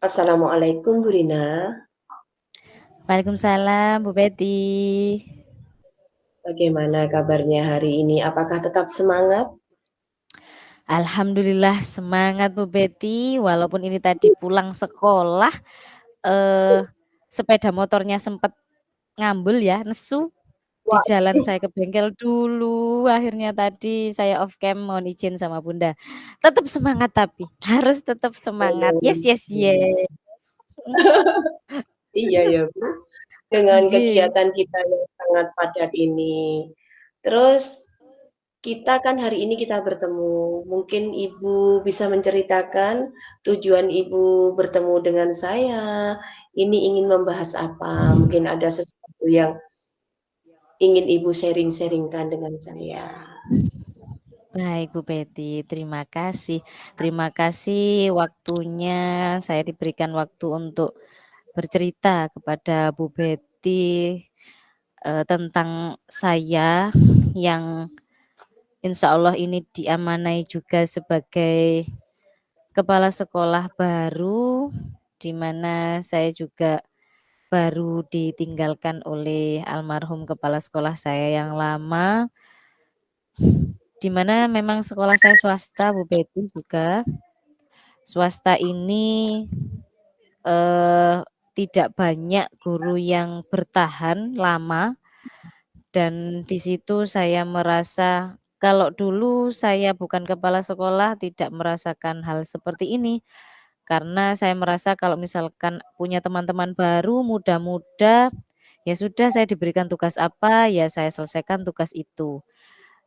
Assalamualaikum Bu Rina, Waalaikumsalam Bu Betty. bagaimana kabarnya hari ini? Apakah tetap semangat? Alhamdulillah semangat Bu Betty, walaupun ini tadi pulang sekolah, eee, sepeda motornya sempat ngambul ya, nesu. Di jalan Waduh, saya ke bengkel dulu, akhirnya tadi saya off cam mohon izin sama Bunda. Tetap semangat tapi, harus tetap semangat. Yes yes yes. iya ya Bu, dengan Nggih. kegiatan kita yang sangat padat ini. Terus kita kan hari ini kita bertemu, mungkin Ibu bisa menceritakan tujuan Ibu bertemu dengan saya, ini ingin membahas apa? Mungkin ada sesuatu yang ingin Ibu sharing-sharingkan dengan saya. Baik Bu Betty, terima kasih. Terima kasih waktunya, saya diberikan waktu untuk bercerita kepada Bu Betty, tentang saya yang insya Allah ini diamanai juga sebagai kepala sekolah baru, di mana saya juga baru ditinggalkan oleh almarhum kepala sekolah saya yang lama, di mana memang sekolah saya swasta Bu Betty juga. Swasta ini, eee, tidak banyak guru yang bertahan lama. Dan di situ saya merasa kalau dulu saya bukan kepala sekolah tidak merasakan hal seperti ini, karena saya merasa kalau misalkan punya teman-teman baru, muda-muda, ya sudah saya diberikan tugas apa, ya saya selesaikan tugas itu.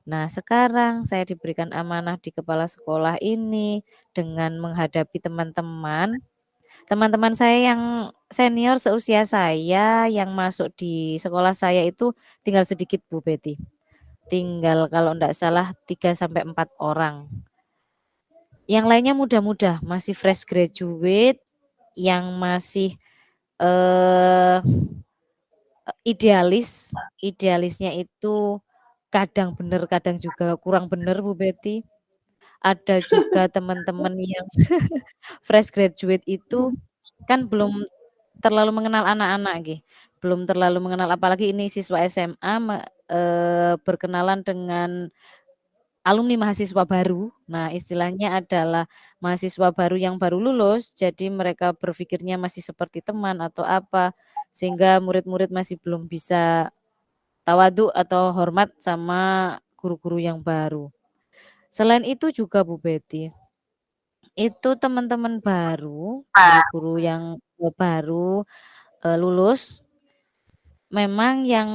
Nah sekarang saya diberikan amanah di kepala sekolah ini dengan menghadapi teman-teman saya yang senior seusia saya yang masuk di sekolah saya itu tinggal sedikit Bu Betty. Tinggal kalau ndak salah 3 sampai 4 orang. Yang lainnya muda-muda, masih fresh graduate, yang masih, eee, idealisnya itu kadang bener, kadang juga kurang bener Bu Betty. Ada juga teman-teman yang fresh graduate itu kan belum terlalu mengenal anak-anak nggih, belum terlalu mengenal apalagi ini siswa SMA berkenalan dengan alumni mahasiswa baru. Nah, istilahnya adalah mahasiswa baru yang baru lulus, jadi mereka berpikirnya masih seperti teman atau apa, sehingga murid-murid masih belum bisa tawadhu atau hormat sama guru-guru yang baru. Selain itu juga Bu Betty, itu teman-teman baru, guru-guru yang, baru, lulus, memang yang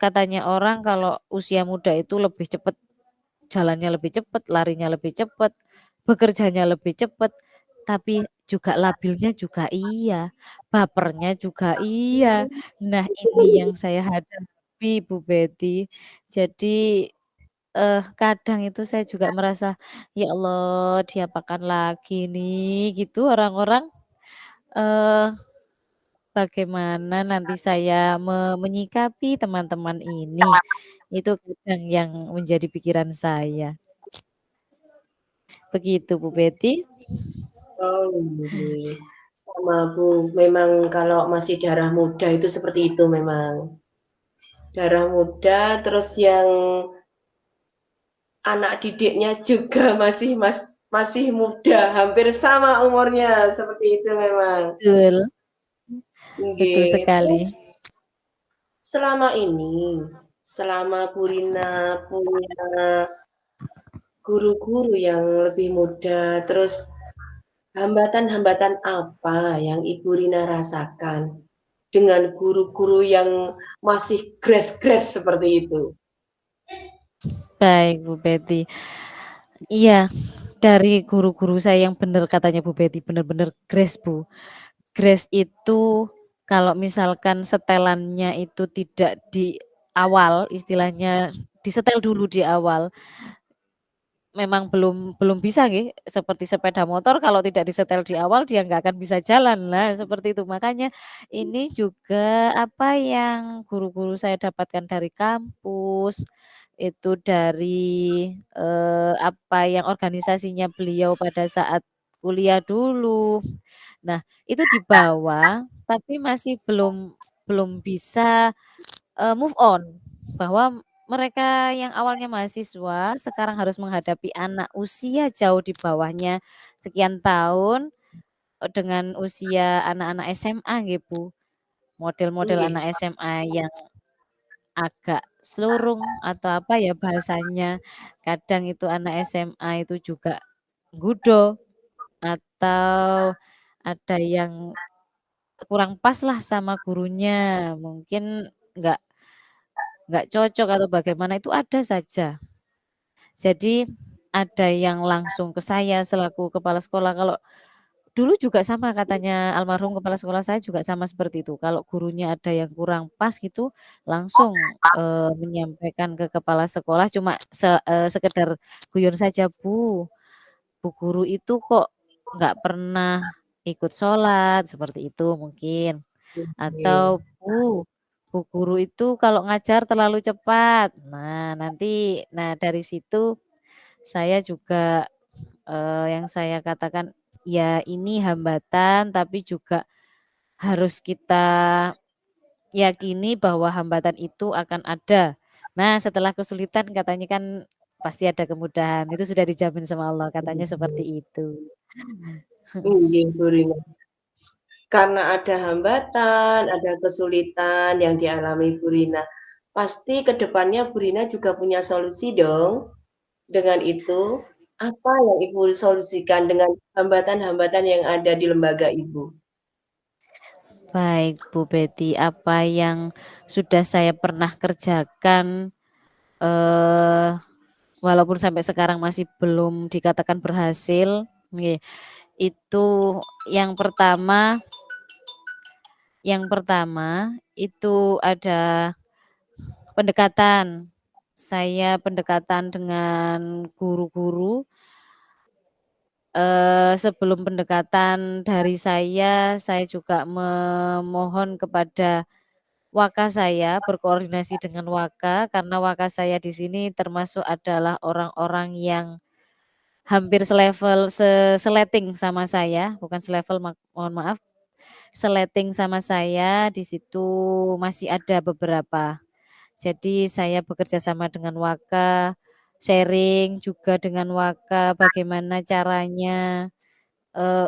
katanya orang kalau usia muda itu lebih cepat jalannya lebih cepat, larinya lebih cepat, bekerjanya lebih cepat, tapi juga labilnya juga iya, bapernya juga iya. Nah, ini yang saya hadapi Bu Betty. Jadi, kadang itu saya juga merasa, "Ya Allah, diapakan lagi nih?" Gitu orang-orang. Eee, Bagaimana nanti saya menyikapi teman-teman ini, itu kadang yang menjadi pikiran saya. Begitu Bu Betty. Oh, ini sama Bu, memang kalau masih darah muda itu seperti itu memang. Darah muda, terus yang anak didiknya juga masih muda, hampir sama umurnya, seperti itu memang. Betul, betul Nggih, terus sekali. selama ini, selama Bu Rina punya guru-guru yang lebih muda, terus hambatan-hambatan apa yang Ibu Rina rasakan dengan guru-guru yang masih gres-gres seperti itu? Baik Bu Betty. Iya, dari guru-guru saya yang benar katanya Bu Betty, benar-benar grace Bu. Grace itu kalau misalkan setelannya itu tidak di awal, istilahnya disetel dulu di awal, memang belum belum bisa nggih, seperti sepeda motor kalau tidak disetel di awal dia nggak akan bisa jalan. Nah, seperti itu. Makanya ini juga apa yang guru-guru saya dapatkan dari kampus, itu dari, apa yang organisasinya beliau pada saat kuliah dulu. Nah, itu dibawa, tapi masih belum belum bisa, move on, bahwa mereka yang awalnya mahasiswa, sekarang harus menghadapi anak usia jauh di bawahnya sekian tahun, dengan usia anak-anak SMA nggih, Bu. Model-model Nggih. anak SMA yang agak slurung atau apa ya bahasanya, kadang itu anak SMA itu juga nggudo atau ada yang kurang pas lah sama gurunya, mungkin nggak nggak cocok atau bagaimana itu ada saja. Jadi ada yang langsung ke saya selaku kepala sekolah, kalau dulu juga sama katanya almarhum kepala sekolah saya juga sama seperti itu, kalau gurunya ada yang kurang pas gitu, langsung, menyampaikan ke kepala sekolah cuma sekedar guyon saja, Bu guru itu kok nggak pernah ikut sholat, seperti itu mungkin. Oke. Atau, Bu guru itu kalau ngajar terlalu cepat. Nah dari situ saya juga, yang saya katakan, ya ini hambatan tapi juga harus kita yakini bahwa hambatan itu akan ada. Nah setelah kesulitan katanya kan pasti ada kemudahan, itu sudah dijamin sama Allah, katanya seperti itu. Nggih, Bu Rina. Karena ada hambatan, ada kesulitan yang dialami Bu Rina. Pasti ke depannya Bu Rina juga punya solusi dong dengan itu. Apa yang Ibu solusikan dengan hambatan-hambatan yang ada di lembaga Ibu? Baik Bu Betty, apa yang sudah saya pernah kerjakan, eee, walaupun sampai sekarang masih belum dikatakan berhasil, nggih, itu yang pertama itu ada pendekatan. Saya pendekatan dengan guru-guru, sebelum pendekatan dari saya juga memohon kepada waka saya, berkoordinasi dengan waka, karena waka saya di sini termasuk adalah orang-orang yang hampir seleting sama saya, bukan selevel mohon maaf, seleting sama saya, di situ masih ada beberapa. Jadi saya bekerja sama dengan waka, sharing juga dengan waka bagaimana caranya,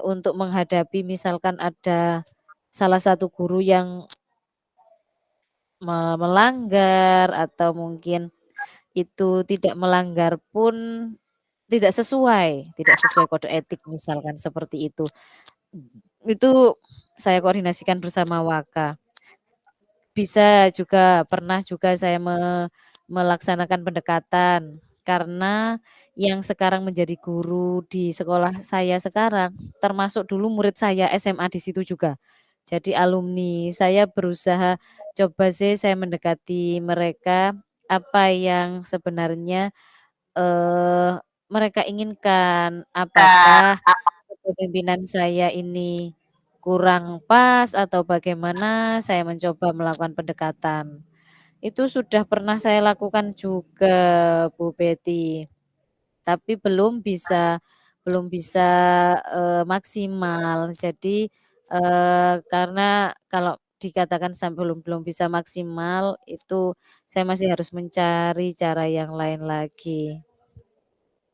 untuk menghadapi misalkan ada salah satu guru yang melanggar atau mungkin itu tidak melanggar pun tidak sesuai kode etik misalkan seperti itu. Itu saya koordinasikan bersama waka. Bisa juga, pernah juga saya melaksanakan pendekatan, karena yang sekarang menjadi guru di sekolah saya sekarang, termasuk dulu murid saya SMA di situ juga. Jadi alumni, saya berusaha coba sih saya mendekati mereka, apa yang sebenarnya, eee, mereka inginkan. Apakah kepemimpinan saya ini kurang pas atau bagaimana, saya mencoba melakukan pendekatan. Itu sudah pernah saya lakukan juga, Bu Betty, tapi belum bisa, maksimal. Jadi, karena kalau dikatakan belum bisa maksimal, itu saya masih harus mencari cara yang lain lagi.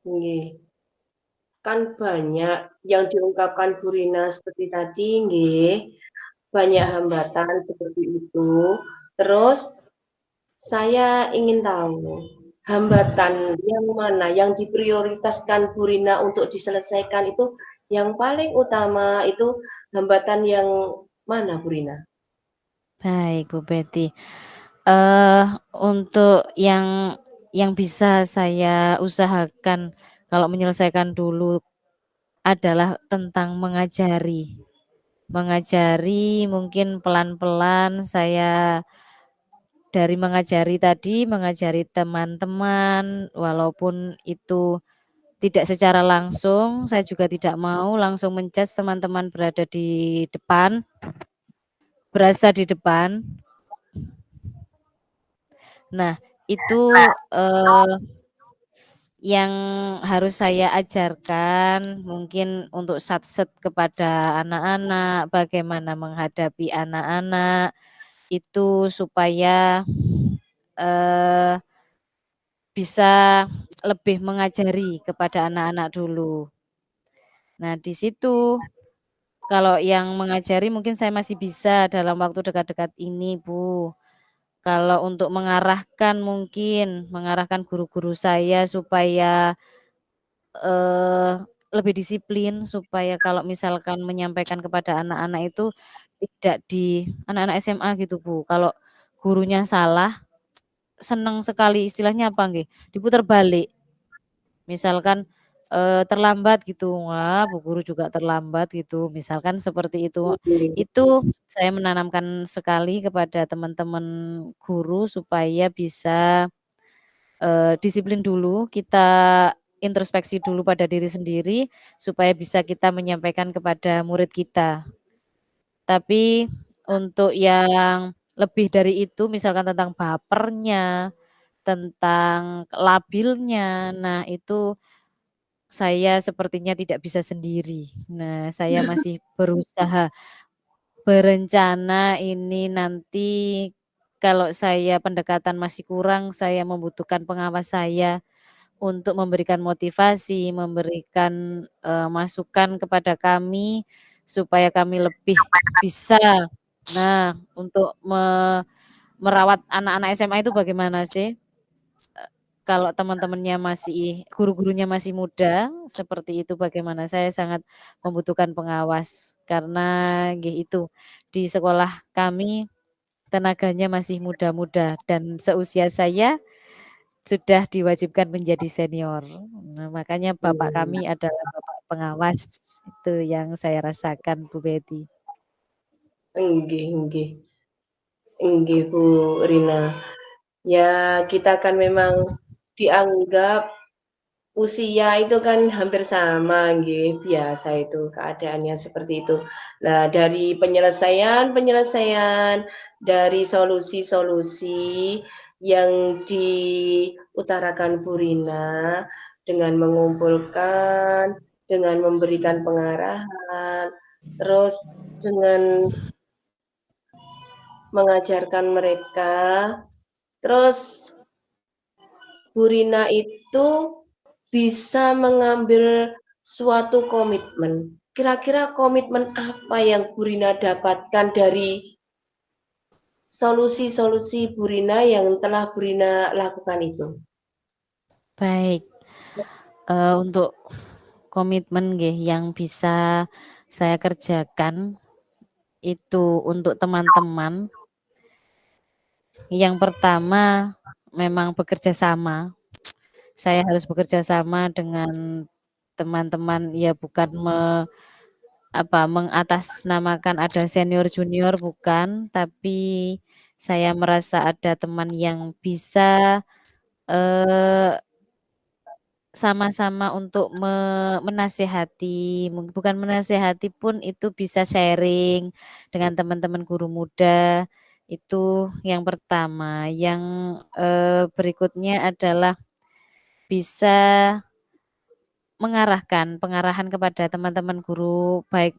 Nggih. Kan banyak yang diungkapkan Bu Rina seperti tadi nggih, banyak hambatan seperti itu. Terus saya ingin tahu, hambatan yang mana yang diprioritaskan Bu Rina untuk diselesaikan itu yang paling utama itu hambatan yang mana Bu Rina? Baik, Bu Betty. Eee, untuk yang bisa saya usahakan kalau menyelesaikan dulu adalah tentang mengajari. Mengajari mungkin pelan-pelan saya dari mengajari tadi, mengajari teman-teman, walaupun itu tidak secara langsung, saya juga tidak mau langsung teman-teman berasa di depan. Nah, itu, eee yang harus saya ajarkan mungkin untuk satset kepada anak-anak, bagaimana menghadapi anak-anak, itu supaya, eee, bisa lebih mengajari kepada anak-anak dulu. Nah, di situ kalau yang mengajari mungkin saya masih bisa dalam waktu dekat-dekat ini, Bu. Kalau untuk mengarahkan mungkin, mengarahkan guru-guru saya supaya, eee, lebih disiplin, supaya kalau misalkan menyampaikan kepada anak-anak itu tidak di anak-anak SMA gitu, Bu, kalau gurunya salah, seneng sekali istilahnya apa nggih, diputer balik. Misalkan, terlambat gitu, "Wah, Bu Guru juga terlambat," gitu, misalkan seperti itu. Oke. Itu saya menanamkan sekali kepada teman-teman guru supaya bisa, disiplin dulu, kita introspeksi dulu pada diri sendiri, supaya bisa kita menyampaikan kepada murid kita. Tapi untuk yang lebih dari itu, misalkan tentang bapernya, tentang labilnya, nah itu saya sepertinya tidak bisa sendiri. Nah, saya masih berusaha berencana ini nanti kalau saya pendekatan masih kurang, saya membutuhkan pengawas saya untuk memberikan motivasi, memberikan, masukan kepada kami, supaya kami lebih bisa nah, untuk merawat anak-anak SMA itu bagaimana sih? Kalau teman-temannya masih guru-gurunya masih muda, seperti itu bagaimana? Saya sangat membutuhkan pengawas, karena nggih itu, di sekolah kami tenaganya masih muda-muda dan seusia saya sudah diwajibkan menjadi senior. Nah, makanya bapak Mmm, kami adalah bapak pengawas, itu yang saya rasakan, Bu Betty. inggih inggih. Inggih, Bu Rina. Ya, kita kan memang dianggap usia itu kan hampir sama nggih, biasa itu keadaannya seperti itu. Nah, dari penyelesaian-penyelesaian, dari solusi-solusi yang diutarakan Bu Rina dengan mengumpulkan, dengan memberikan pengarahan, terus dengan mengajarkan mereka, terus Bu Rina itu bisa mengambil suatu komitmen. Kira-kira komitmen apa yang Bu Rina dapatkan dari solusi-solusi Bu Rina yang telah Bu Rina lakukan itu? Baik, untuk komitmen nggih yang bisa saya kerjakan itu untuk teman-teman, yang pertama memang bekerja sama. Saya harus bekerja sama dengan teman-teman, ya bukan mengatasnamakan ada senior junior bukan, tapi saya merasa ada teman yang bisa, eee, sama-sama untuk menasehati, bukan menasehati pun itu bisa sharing dengan teman-teman guru muda, itu yang pertama. Yang, berikutnya adalah bisa pengarahan kepada teman-teman guru, baik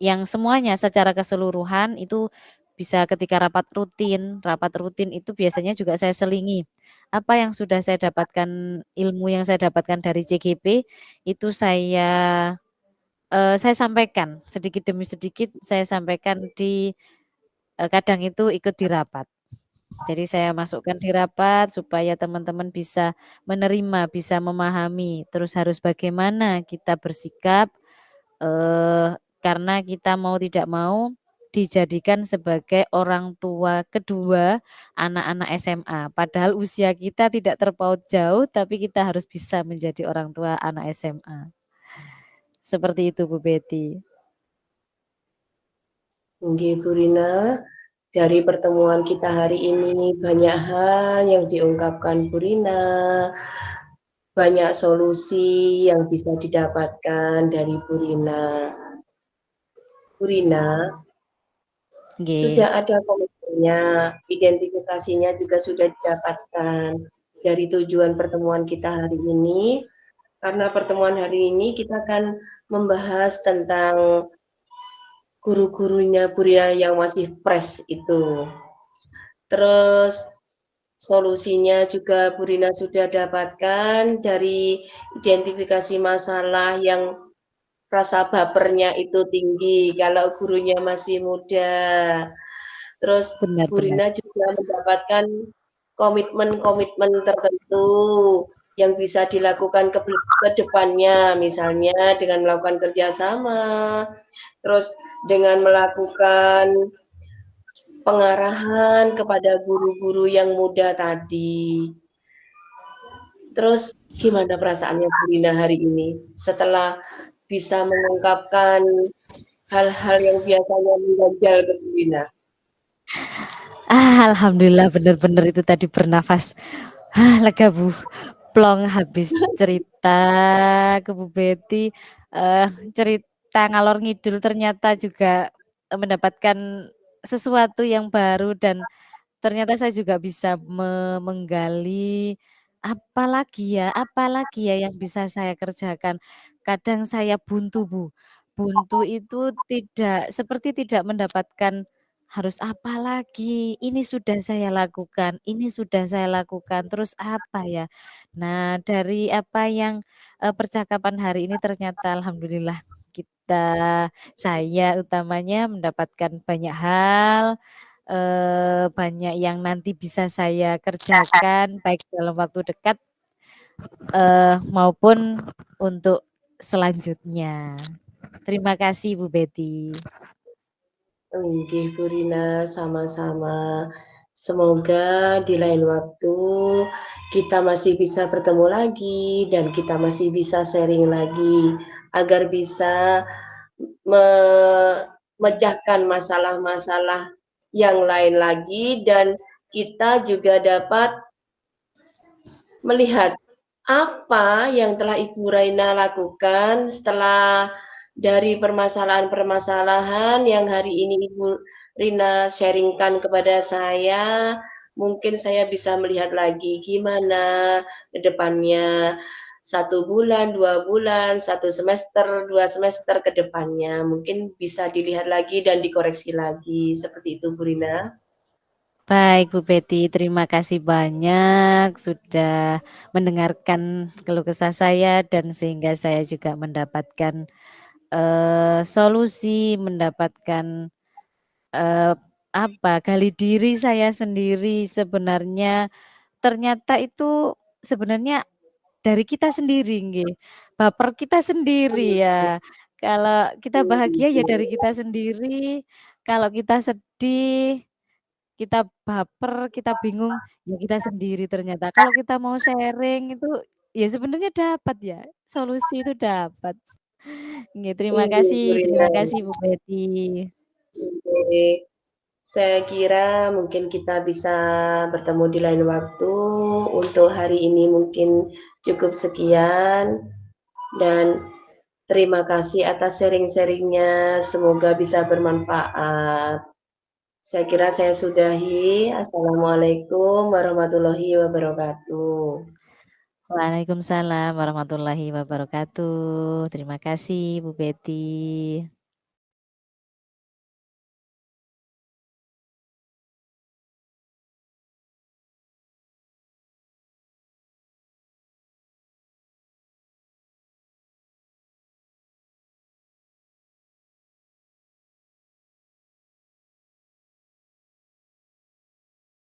yang semuanya secara keseluruhan itu bisa ketika rapat rutin itu biasanya juga saya selingi. Apa yang sudah saya dapatkan, ilmu yang saya dapatkan dari CGP, itu saya sampaikan, sedikit demi sedikit saya sampaikan kadang itu ikut di rapat. Jadi saya masukkan di rapat supaya teman-teman bisa menerima, bisa memahami, terus harus bagaimana kita bersikap, karena kita mau tidak mau dijadikan sebagai orang tua kedua anak-anak SMA. Padahal usia kita tidak terpaut jauh, tapi kita harus bisa menjadi orang tua anak SMA. Seperti itu, Bu Betty. Nggih, Bu Rina, dari pertemuan kita hari ini banyak hal yang diungkapkan Bu Rina, banyak solusi yang bisa didapatkan dari Bu Rina. Bu Rina, Nggih. sudah ada komitmennya, identifikasinya juga sudah didapatkan. dari tujuan pertemuan kita hari ini. Karena pertemuan hari ini kita akan membahas tentang guru-gurunya Buria yang masih fresh itu. Terus solusinya juga Bu Rina sudah dapatkan dari identifikasi masalah yang rasa bapernya itu tinggi kalau gurunya masih muda. Terus Bu Benar-benar. Rina juga mendapatkan komitmen-komitmen tertentu yang bisa dilakukan ke depannya, misalnya dengan melakukan kerjasama, terus dengan melakukan pengarahan kepada guru-guru yang muda tadi. Terus gimana perasaannya Bu Rina hari ini setelah bisa mengungkapkan hal-hal yang biasanya mengganjal ke Bu Rina? Alhamdulillah bener-bener itu tadi bernafas, lega Bu, plong habis cerita ke Bu Betty, cerita ngalor ngidul ternyata juga, mendapatkan sesuatu yang baru dan ternyata saya juga bisa menggali, apalagi ya yang bisa saya kerjakan. Kadang saya buntu, Bu. Buntu itu seperti tidak mendapatkan, harus apa lagi, ini sudah saya lakukan, terus apa ya? Nah, dari apa yang, percakapan hari ini ternyata alhamdulillah saya utamanya mendapatkan banyak hal, banyak yang nanti bisa saya kerjakan baik dalam waktu dekat, maupun untuk selanjutnya. Terima kasih Bu Betty. Nggih Bu Rina, sama-sama. Semoga di lain waktu kita masih bisa bertemu lagi dan kita masih bisa sharing lagi agar bisa memecahkan masalah-masalah yang lain lagi dan kita juga dapat melihat apa yang telah Ibu Raina lakukan setelah dari permasalahan-permasalahan yang hari ini Ibu Rina sharingkan kepada saya, mungkin saya bisa melihat lagi gimana ke depannya 1 bulan, 2 bulan, 1 semester, 2 semester ke depannya. Mungkin bisa dilihat lagi dan dikoreksi lagi, seperti itu Bu Rina. Baik Bu Betty, terima kasih banyak sudah mendengarkan keluh kesah saya dan sehingga saya juga mendapatkan, solusi, mendapatkan, eee, gali diri saya sendiri sebenarnya ternyata itu sebenarnya dari kita sendiri nggih, baper kita sendiri ya. Kalau kita bahagia ya dari kita sendiri, kalau kita sedih, kita baper, kita bingung, ya kita sendiri ternyata. Kalau kita mau sharing itu ya sebenarnya dapat ya, solusi itu dapat. Nggih, Iya, Bu Rina. terima kasih Bu Betty. Oke. Saya kira mungkin kita bisa bertemu di lain waktu. Untuk hari ini mungkin cukup sekian dan terima kasih atas sharing-sharing-nya. Semoga bisa bermanfaat. Saya kira saya sudahi. Assalamualaikum warahmatullahi wabarakatuh. Waalaikumsalam warahmatullahi wabarakatuh. Terima kasih Bu Betty.